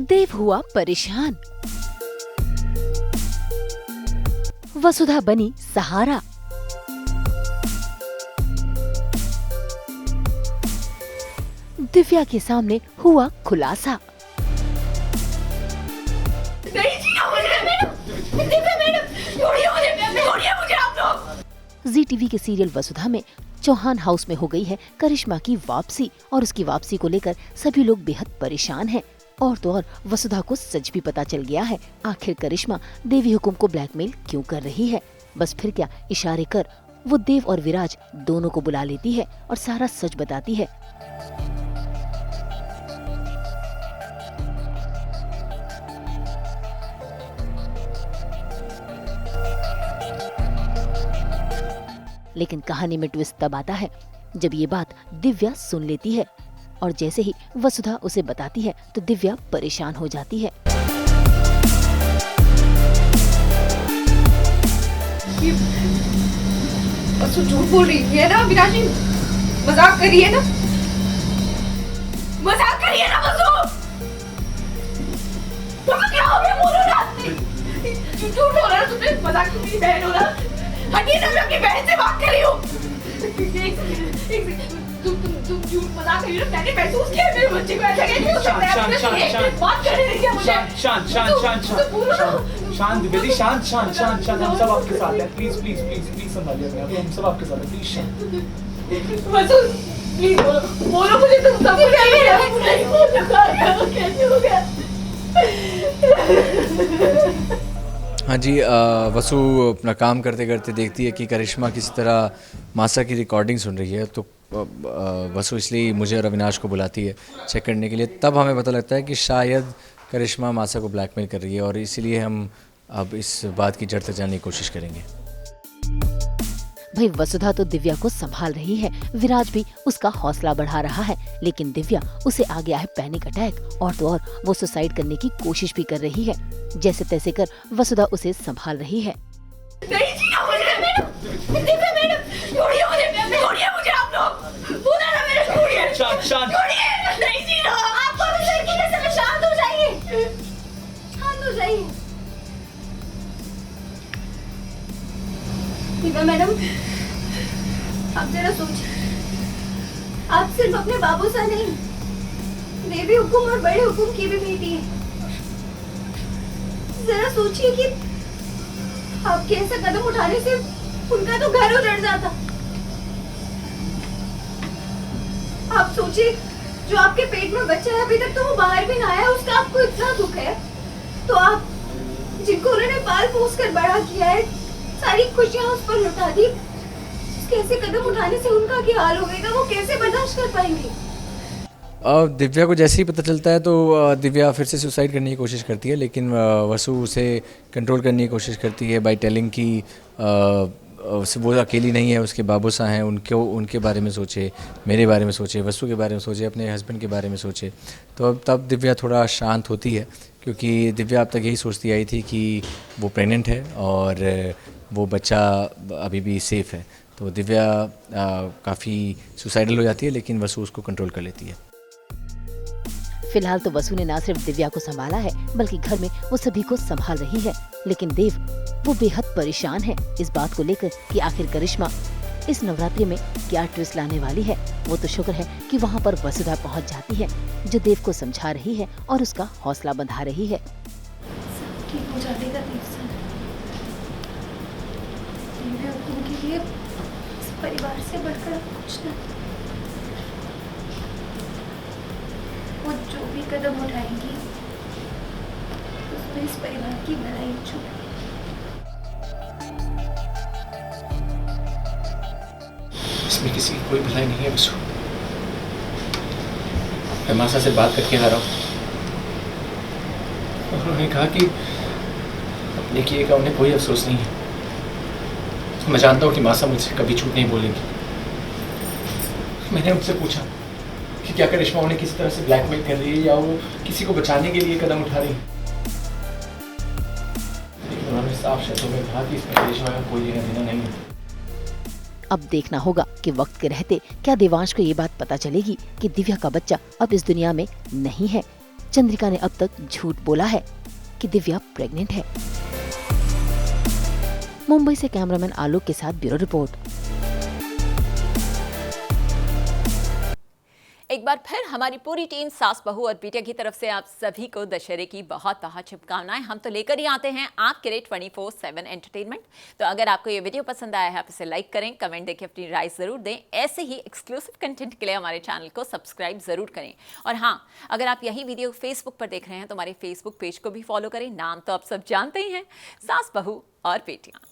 देव हुआ परेशान। वसुधा बनी सहारा। दिव्या के सामने हुआ खुलासा। जी टीवी के सीरियल वसुधा में चौहान हाउस में हो गई है करिश्मा की वापसी और उसकी वापसी को लेकर सभी लोग बेहद परेशान हैं। और तो और वसुधा को सच भी पता चल गया है आखिर करिश्मा देवी हुकुम को ब्लैकमेल क्यों कर रही है। बस फिर क्या इशारे कर वो देव और विराज दोनों को बुला लेती है और सारा सच बताती है। लेकिन कहानी में ट्विस्ट तब आता है जब ये बात दिव्या सुन लेती है और जैसे ही वसुधा उसे बताती है तो दिव्या परेशान हो जाती है। वसु झूठ बोल रही है ना विराज जी, मजाक कर रही है ना, मजाक कर रही है ना वसु। वसु क्या हो गया, बोलो ना। झूठ बोल रहा है तुमने, मजाक की मेरी बहन हो ना। हटिए ना, मैं अपनी बहन से बात कर रही हूँ। तुम झूठ मजाक कर रही हो। मैंने महसूस किया मेरे बच्चे को ऐसा कैसे हो सकता है। बात करने दीजिए मुझे। शांत बेटी, शांत। हम सब आपके साथ हैं। प्लीज संभालिए अपने आप को, हम सब आपके साथ हैं। प्लीज शांत। वसु प्लीज बोलो मुझे, तुम सब कैसे हो गया। हाँ जी, वसु अपना काम करते करते देखती है कि करिश्मा किसी तरह मासा की रिकॉर्डिंग सुन रही है, तो वसु इसलिए मुझे और अविनाश को बुलाती है चेक करने के लिए। तब हमें पता लगता है कि शायद करिश्मा मासा को ब्लैकमेल कर रही है और इसीलिए हम अब इस बात की जड़ तक जानने की कोशिश करेंगे। भाई वसुधा तो दिव्या को संभाल रही है, विराज भी उसका हौसला बढ़ा रहा है, लेकिन दिव्या उसे आ गया है पैनिक अटैक और तो और वो सुसाइड करने की कोशिश भी कर रही है। जैसे तैसे कर वसुधा उसे संभाल रही है। नहीं जीना मुझे, दिव्या मैडम, छोड़िए मुझे आप लोग। बोला ना मेरे, छोड़िए। शांत। नहीं जीना। आप कौन से लड़की के साथ, शांत हो जाइए। दिव्या मैडम, आप जरा सोचिए, आप सिर्फ अपने बाबू सा नहीं, देवी हुकुम और बड़े हुकुम की भी बेटी है। जरा सोचिए कि आपके ऐसा कदम उठाने से उनका तो घर उजड़ जाता। आप सोचिए, जो आपके पेट में बच्चा है अभी तक तो वो बाहर भी ना आया, उसका आपको इतना दुख है, तो आप जिनको उन्होंने पाल पोस कर बड़ा किया है, सारी खुशियां उस पर लुटा दी, कैसे कदम उठाने से उनका क्या हाल होगा, वो कैसे बर्दाश्त कर पाएंगे। दिव्या को जैसे ही पता चलता है तो दिव्या फिर से सुसाइड करने की कोशिश करती है, लेकिन वसु उसे कंट्रोल करने की कोशिश करती है बाय टेलिंग कि वो अकेली नहीं है, उसके बाबूसा हैं, उनके बारे में सोचे, मेरे बारे में सोचे, वसु के बारे में सोचे, अपने हस्बैंड के बारे में सोचे। तो अब तब दिव्या थोड़ा शांत होती है, क्योंकि दिव्या अब तक यही सोचती आई थी कि वो प्रेग्नेंट है और वो बच्चा अभी भी सेफ़ है। तो दिव्या काफ़ी सुसाइडल हो जाती है, लेकिन वसु उसको कंट्रोल कर लेती है। फिलहाल तो वसु ने न सिर्फ दिव्या को संभाला है बल्कि घर में वो सभी को संभाल रही है, लेकिन देव वो बेहद परेशान है इस बात को लेकर कि आखिर करिश्मा इस नवरात्रि में क्या ट्विस्ट लाने वाली है। वो तो शुक्र है कि वहाँ पर वसुधा पहुँच जाती है, जो देव को समझा रही है और उसका हौसला बंधा रही है। ठीक हो जाएगा देव सर, उनके लिए इस परिवार से बढ़कर अब कुछ नहीं। वो जो भी कदम उठाएंगी उसमें इस परिवार की भलाई छुपी। इसमें किसी की कोई भलाई नहीं है वसु। मैं मासा से बात करके आ रहा हूँ, उन्होंने कहा कि अपने किए का उन्हें कोई अफसोस नहीं है। मैं जानता हूँ कि मासा मुझसे कभी झूठ नहीं बोलेंगी। मैंने उनसे पूछा कि क्या करिश्मा उन्हें किसी तरह से ब्लैकमेल कर रही है या वो किसी को बचाने के लिए कदम उठा रही है। उन्होंने साफ शब्दों में कहा कि इसमें करिश्मा का कोई लेना देना नहीं है। अब देखना होगा कि वक्त के रहते क्या देवांश को ये बात पता चलेगी कि दिव्या का बच्चा अब इस दुनिया में नहीं है, चंद्रिका ने अब तक झूठ बोला है कि दिव्या प्रेग्नेंट है। मुंबई से कैमरामैन आलोक के साथ ब्यूरो रिपोर्ट। एक बार फिर हमारी पूरी टीम सास बहू और बिटिया की तरफ से आप सभी को दशहरे की बहुत बहुत शुभकामनाएं। हम तो लेकर ही आते हैं आपके लिए 24/7 एंटरटेनमेंट। तो अगर आपको ये वीडियो पसंद आया है आप इसे लाइक करें, कमेंट देके अपनी राय जरूर दें। ऐसे ही एक्सक्लूसिव कंटेंट के लिए हमारे चैनल को सब्सक्राइब जरूर करें। और हाँ, अगर आप यही वीडियो फेसबुक पर देख रहे हैं तो हमारे फेसबुक पेज को भी फॉलो करें। नाम तो आप सब जानते ही हैं, सास बहू और बेटियां।